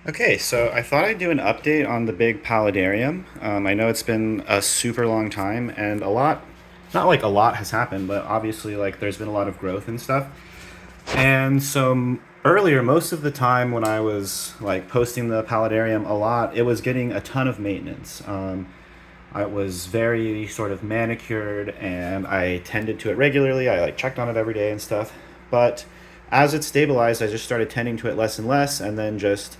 Okay, so I thought I'd do an update on the big Paludarium. I know it's been a super long time and not like a lot has happened, but obviously like there's been a lot of growth and stuff. And so earlier, most of the time when I was like posting the Paludarium a lot, it was getting a ton of maintenance. I was very sort of manicured and I tended to it regularly. I like checked on it every day and stuff. But as it stabilized, I just started tending to it less and less, and then just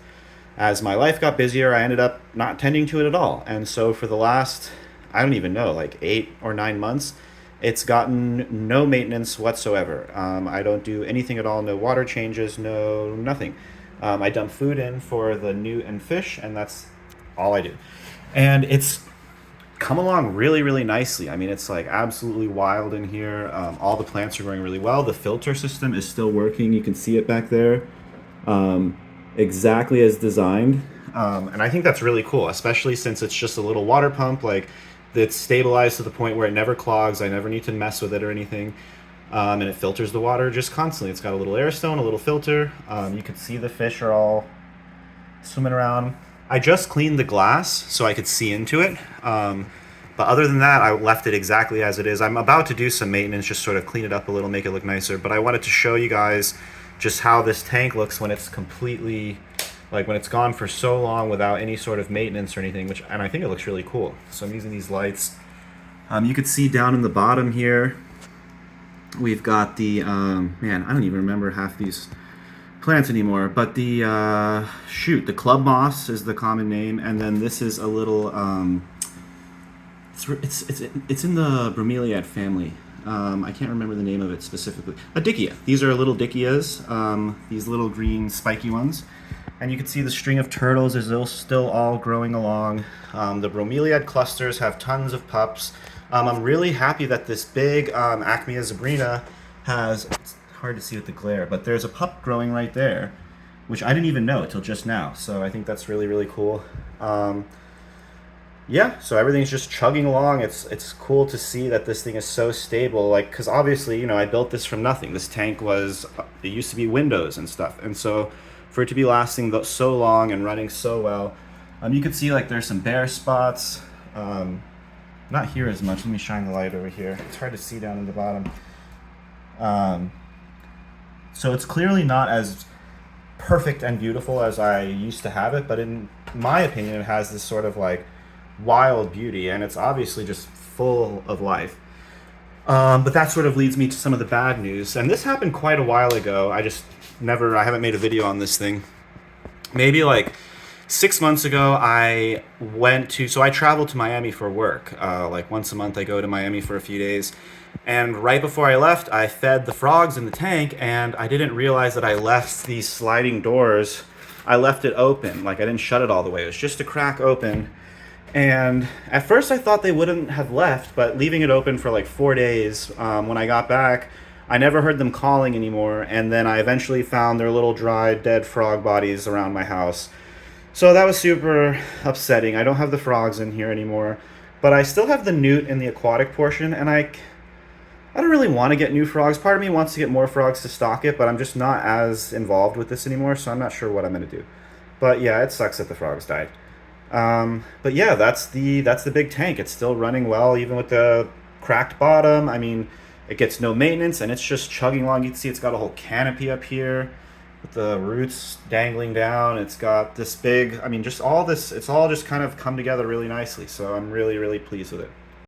as my life got busier, I ended up not tending to it at all. And so for the last, I don't even know, like 8 or 9 months, it's gotten no maintenance whatsoever. I don't do anything at all, no water changes, no nothing. I dump food in for the newt and fish, and that's all I do. And it's come along really, really nicely. I mean, it's like absolutely wild in here. All the plants are growing really well. The filter system is still working. You can see it back there, um, exactly as designed. And I think that's really cool, especially since it's just a little water pump. Like, it's stabilized to the point where it never clogs. I never need to mess with it or anything. And it filters the water just constantly. It's got a little air stone, a little filter. You can see the fish are all swimming around. I just cleaned the glass so I could see into it. But other than that, I left it exactly as it is. I'm about to do some maintenance, just sort of clean it up a little, make it look nicer. But I wanted to show you guys just how this tank looks when it's completely, like when it's gone for so long without any sort of maintenance or anything, and I think it looks really cool. So I'm using these lights. You could see down in the bottom here, we've got the, man, I don't even remember half these plants anymore, but the club moss is the common name, and then this is a little, it's in the bromeliad family. I can't remember the name of it specifically. A dickia. These are little dickias, these little green spiky ones. And you can see the string of turtles is still all growing along. The bromeliad clusters have tons of pups. I'm really happy that this big Acmea zebrina it's hard to see with the glare, but there's a pup growing right there, which I didn't even know until just now. So I think that's really, really cool. Yeah, so everything's just chugging along. It's cool to see that this thing is so stable. Like, because obviously, I built this from nothing. This tank it used to be windows and stuff, and so for it to be lasting so long and running so well, you can see like there's some bare spots. Not here as much. Let me shine the light over here. It's hard to see down in the bottom. Um, so it's clearly not as perfect and beautiful as I used to have it, but in my opinion, it has this sort of like wild beauty, and it's obviously just full of life. But that sort of leads me to some of the bad news, and this happened quite a while ago. I haven't made a video on this thing. Maybe like 6 months ago, so I travel to Miami for work. Like once a month, I go to Miami for a few days. And right before I left, I fed the frogs in the tank, and I didn't realize that I left these sliding doors. I left it open, like I didn't shut it all the way. It was just a crack open. And at first, I thought they wouldn't have left, but leaving it open for like 4 days, when I got back, I never heard them calling anymore. And then I eventually found their little dry, dead frog bodies around my house. So that was super upsetting. I don't have the frogs in here anymore, but I still have the newt in the aquatic portion, and I don't really want to get new frogs. Part of me wants to get more frogs to stock it, but I'm just not as involved with this anymore, so I'm not sure what I'm going to do. But yeah, it sucks that the frogs died. But yeah, that's the big tank. It's still running well, even with the cracked bottom. I mean, it gets no maintenance, and it's just chugging along. You can see it's got a whole canopy up here with the roots dangling down. It's got this big, I mean, just all this, it's all just kind of come together really nicely. So I'm really, really pleased with it.